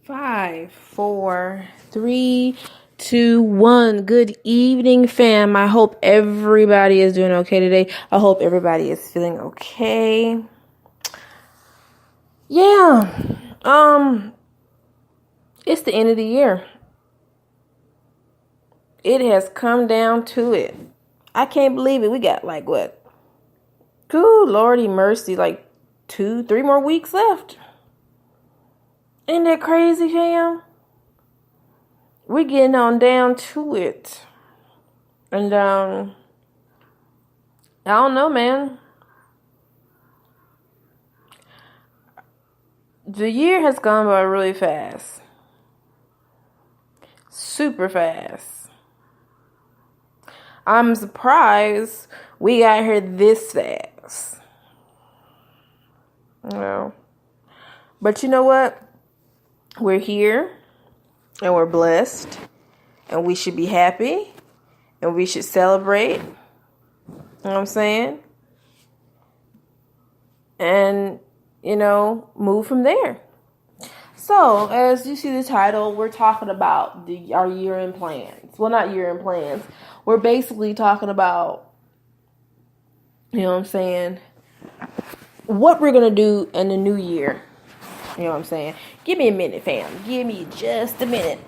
5, 4, 3, 2, 1. Good evening, fam. I hope everybody is doing okay today. I hope everybody is feeling okay. Yeah. It's the end of the year. It has come down to it. I can't believe it. We got what? Good Lordy mercy, 2, 3 more weeks left. Ain't that crazy, fam? We're getting on down to it. And, I don't know, man. The year has gone by really fast. Super fast. I'm surprised we got here this fast. But you know what? We're here. And we're blessed. And we should be happy. And we should celebrate. You know what I'm saying? And, move from there. So, as you see the title, we're talking about our year-end plans. Well, not year-end plans. We're basically talking about, what we're going to do in the new year. You know what I'm saying? Give me a minute, fam. Give me just a minute.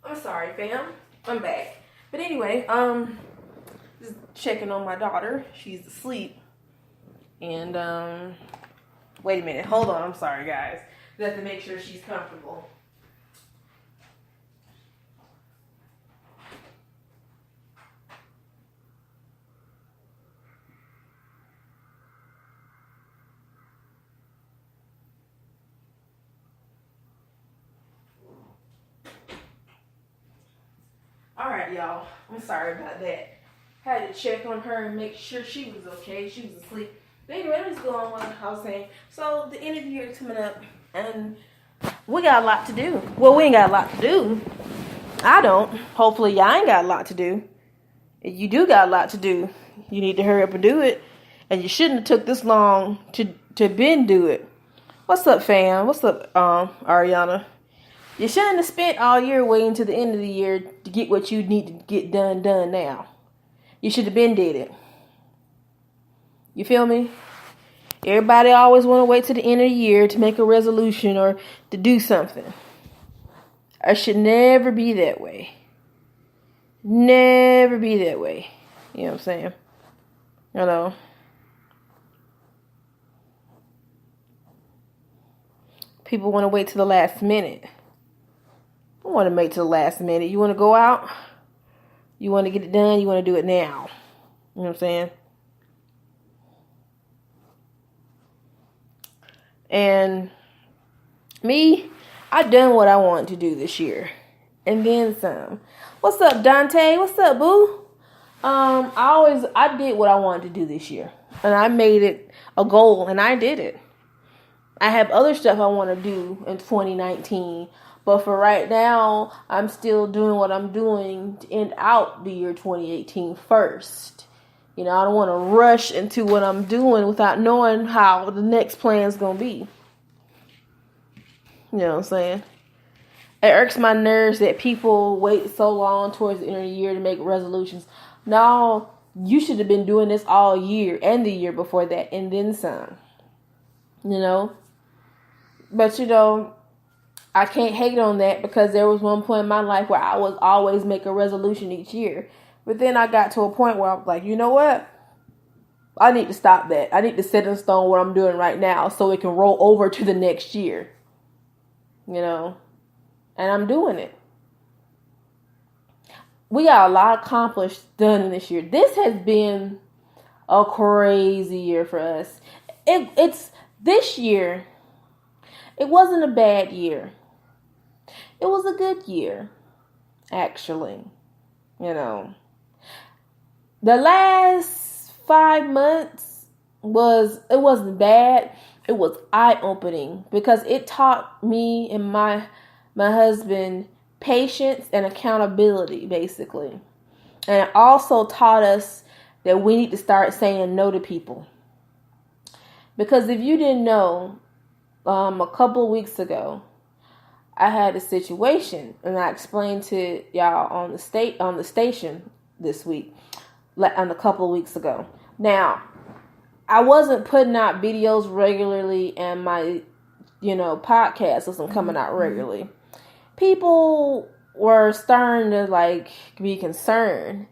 I'm sorry, fam. I'm back. But anyway, just checking on my daughter. She's asleep. And, wait a minute. Hold on. I'm sorry, guys. We have to make sure she's comfortable. Alright, y'all. I'm sorry about that. Had to check on her and make sure she was okay. She was asleep. But anyway, let's go on what I was saying. So, the end of the year is coming up, and we got a lot to do. Well, we ain't got a lot to do. I don't. Hopefully, y'all ain't got a lot to do. If you do got a lot to do, you need to hurry up and do it. And you shouldn't have took this long to been do it. What's up, fam? What's up, Ariana? You shouldn't have spent all year waiting to the end of the year to get what you need to get done now. You should have been did it. You feel me? Everybody always want to wait to the end of the year to make a resolution or to do something. I should never be that way. Never be that way. You know what I'm saying? People want to wait to the last minute. I don't want to make to the last minute. You want to go out? You want to get it done? You want to do it now? You know what I'm saying? And me, I done what I wanted to do this year. And then some. What's up, Dante? What's up, boo? I did what I wanted to do this year. And I made it a goal, and I did it. I have other stuff I want to do in 2019. But for right now, I'm still doing what I'm doing to end out the year 2018 first. I don't want to rush into what I'm doing without knowing how the next plan is going to be. You know what I'm saying? It irks my nerves that people wait so long towards the end of the year to make resolutions. No, you should have been doing this all year and the year before that and then some. But, I can't hate on that because there was one point in my life where I was always make a resolution each year. But then I got to a point where I was like, you know what? I need to stop that. I need to set in stone what I'm doing right now so it can roll over to the next year. And I'm doing it. We got a lot accomplished done this year. This has been a crazy year for us. It's this year. It wasn't a bad year. It was a good year, actually. You know, the last 5 months it wasn't bad. It was eye-opening because it taught me and my husband patience and accountability, basically. And it also taught us that we need to start saying no to people. Because if you didn't know, a couple of weeks ago, I had a situation, and I explained to y'all on the station this week, a couple of weeks ago. Now, I wasn't putting out videos regularly, and my, podcast wasn't coming out regularly. People were starting to be concerned.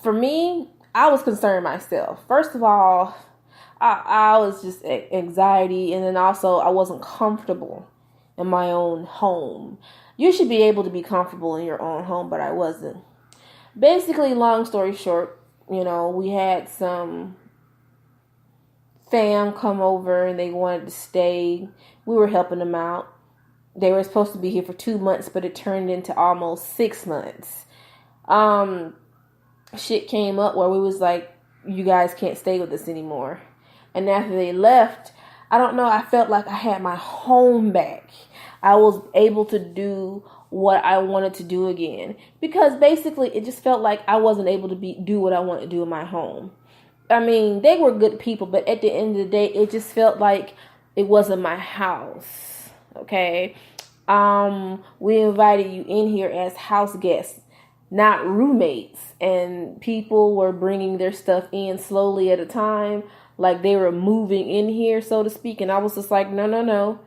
For me, I was concerned myself. First of all, I was just anxiety, and then also I wasn't comfortable in my own home. You should be able to be comfortable in your own home, but I wasn't. Basically, long story short, we had some fam come over and they wanted to stay. We were helping them out. They were supposed to be here for 2 months, but it turned into almost 6 months. Shit came up where we was like, you guys can't stay with us anymore. And after they left, I don't know, I felt like I had my home back. I was able to do what I wanted to do again. Because basically, it just felt like I wasn't able to do what I wanted to do in my home. I mean, they were good people, but at the end of the day, it just felt like it wasn't my house. Okay? We invited you in here as house guests, not roommates. And people were bringing their stuff in slowly at a time, like they were moving in here, so to speak. And I was just like, no.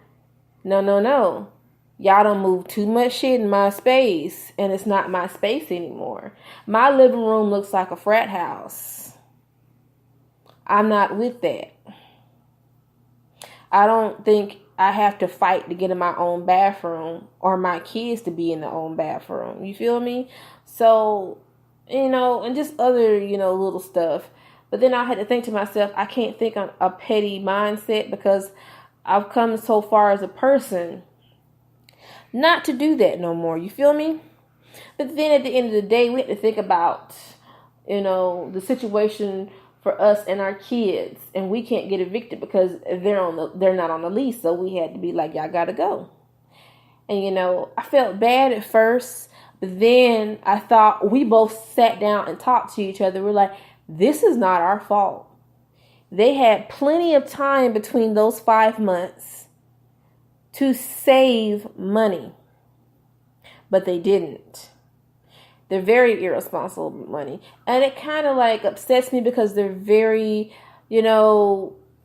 Y'all don't move too much shit in my space, and it's not my space anymore. My living room looks like a frat house. I'm not with that. I don't think I have to fight to get in my own bathroom or my kids to be in their own bathroom. You feel me? So, and just other, little stuff. But then I had to think to myself, I can't think on a petty mindset because I've come so far as a person not to do that no more. You feel me? But then at the end of the day, we had to think about, the situation for us and our kids, and we can't get evicted because they're not on the lease. So we had to be like, y'all gotta go. And I felt bad at first, but then I thought, we both sat down and talked to each other. We're like, this is not our fault. They had plenty of time between those 5 months to save money, but they didn't. They're very irresponsible with money. And it kind of upsets me because they're very,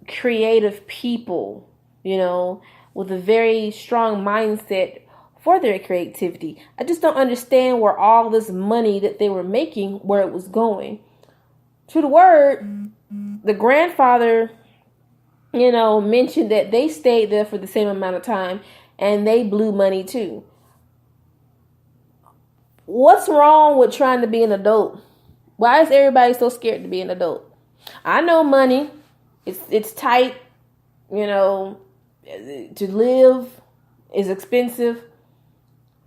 creative people, with a very strong mindset for their creativity. I just don't understand where all this money that they were making, where it was going. To the word, the grandfather, mentioned that they stayed there for the same amount of time and they blew money too. What's wrong with trying to be an adult? Why is everybody so scared to be an adult? I know money. It's tight. To live is expensive.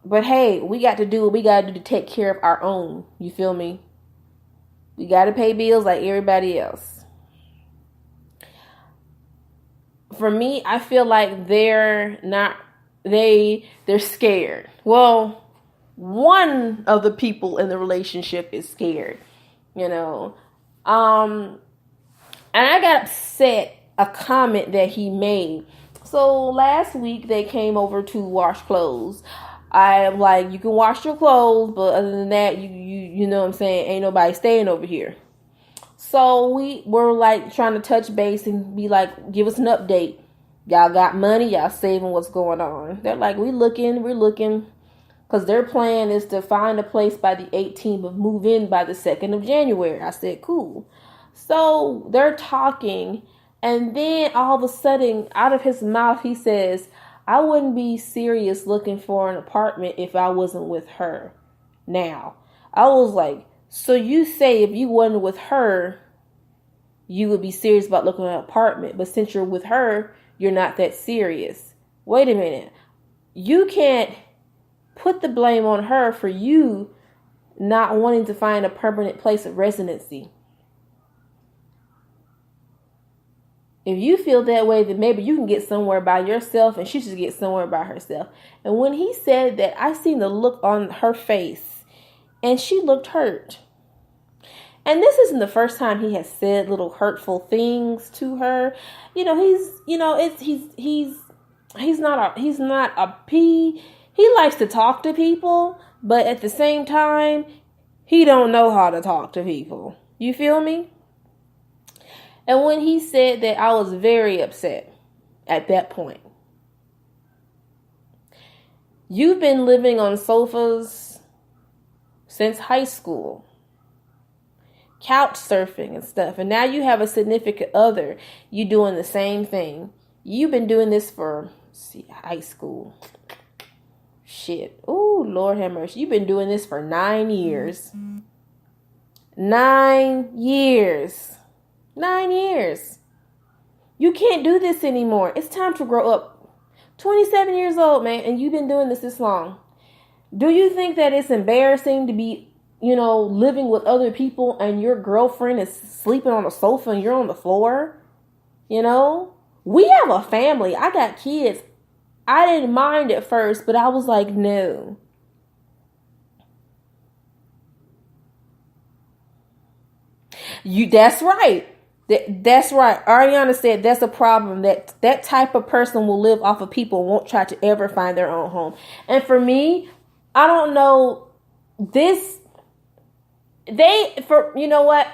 But hey, we got to do what we got to do to take care of our own. You feel me? We got to pay bills like everybody else. For me, I feel like they're scared. Well, one of the people in the relationship is scared, and I got upset a comment that he made. So last week they came over to wash clothes. I am like, you can wash your clothes, but other than that, you know what I'm saying, ain't nobody staying over here. So we were trying to touch base and be like, give us an update. Y'all got money, y'all saving, what's going on? They're like, we're looking. Because their plan is to find a place by the 18th, but move in by the 2nd of January. I said, cool. So they're talking, and then all of a sudden, out of his mouth, he says, I wouldn't be serious looking for an apartment if I wasn't with her. Now, I was like, so you say if you wasn't with her, you would be serious about looking at an apartment. But since you're with her, you're not that serious. Wait a minute. You can't put the blame on her for you not wanting to find a permanent place of residency. If you feel that way, then maybe you can get somewhere by yourself and she should get somewhere by herself. And when he said that, I seen the look on her face and she looked hurt. And this isn't the first time he has said little hurtful things to her. He likes to talk to people, but at the same time, he don't know how to talk to people. You feel me? And when he said that, I was very upset at that point. You've been living on sofas since high school, couch surfing and stuff, and now you have a significant other. You doing the same thing. You've been doing this for high school. Shit. Oh, Lord have mercy. You've been doing this for 9 years. 9 years. 9 years. You can't do this anymore. It's time to grow up. 27 years old, man, and you've been doing this long. Do you think that it's embarrassing to be, living with other people and your girlfriend is sleeping on a sofa and you're on the floor? We have a family. I got kids. I didn't mind at first, but I was like, no. That's right. That's right. Ariana said that's a problem. That type of person will live off of people and won't try to ever find their own home. And for me, I don't know this. You know what?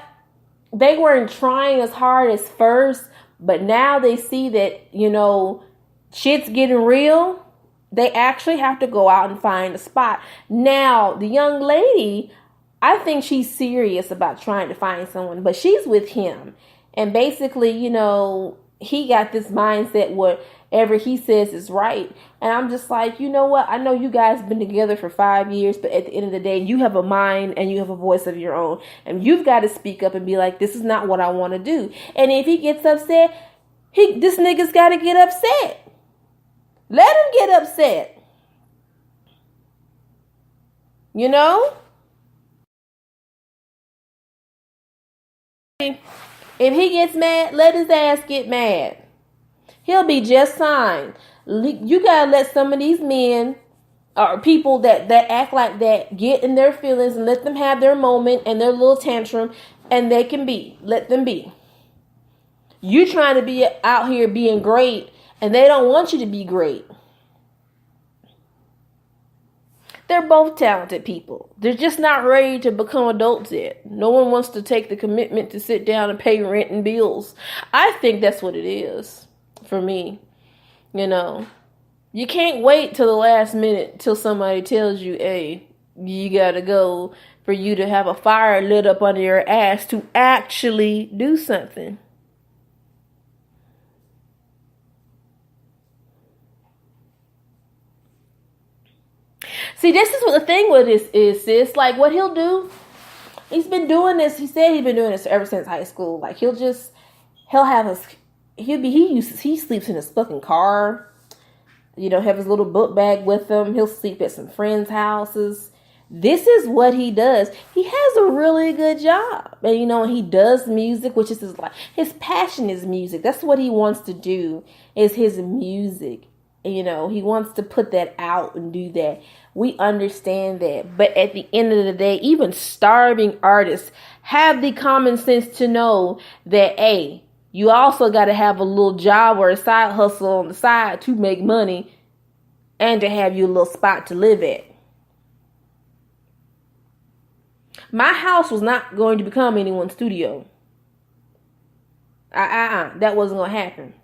They weren't trying as hard as first, but now they see that, shit's getting real. They actually have to go out and find a spot. Now, the young lady, I think she's serious about trying to find someone, but she's with him. And basically, he got this mindset whatever he says is right. And I'm just like, you know what? I know you guys been together for 5 years, but at the end of the day, you have a mind and you have a voice of your own. And you've got to speak up and be like, this is not what I want to do. And if he gets upset, this nigga's got to get upset. Let him get upset. If he gets mad, let his ass get mad. He'll be just fine. You gotta let some of these men or people that act like that get in their feelings and let them have their moment and their little tantrum, and they can be. Let them be. You trying to be out here being great, and they don't want you to be great. They're both talented people. They're just not ready to become adults yet. No one wants to take the commitment to sit down and pay rent and bills. I think that's what it is for me. You can't wait till the last minute till somebody tells you, hey, you gotta go, for you to have a fire lit up under your ass to actually do something. See, this is what the thing with this is, sis. Like, what he'll do, he's been doing this. He said he's been doing this ever since high school. Like, he sleeps in his fucking car. Have his little book bag with him. He'll sleep at some friends' houses. This is what he does. He has a really good job. And, he does music, which is his life. His passion is music. That's what he wants to do, is his music. He wants to put that out and do that. We understand that. But at the end of the day, even starving artists have the common sense to know that, hey, you also got to have a little job or a side hustle on the side to make money and to have your little spot to live at. My house was not going to become anyone's studio. That wasn't going to happen.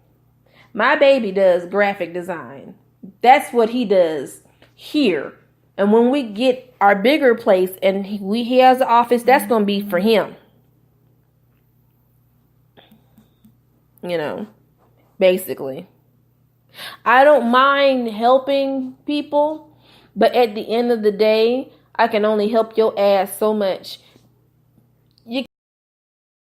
My baby does graphic design. That's what he does here. And when we get our bigger place and he has an office, that's going to be for him. Basically. I don't mind helping people, but at the end of the day, I can only help your ass so much.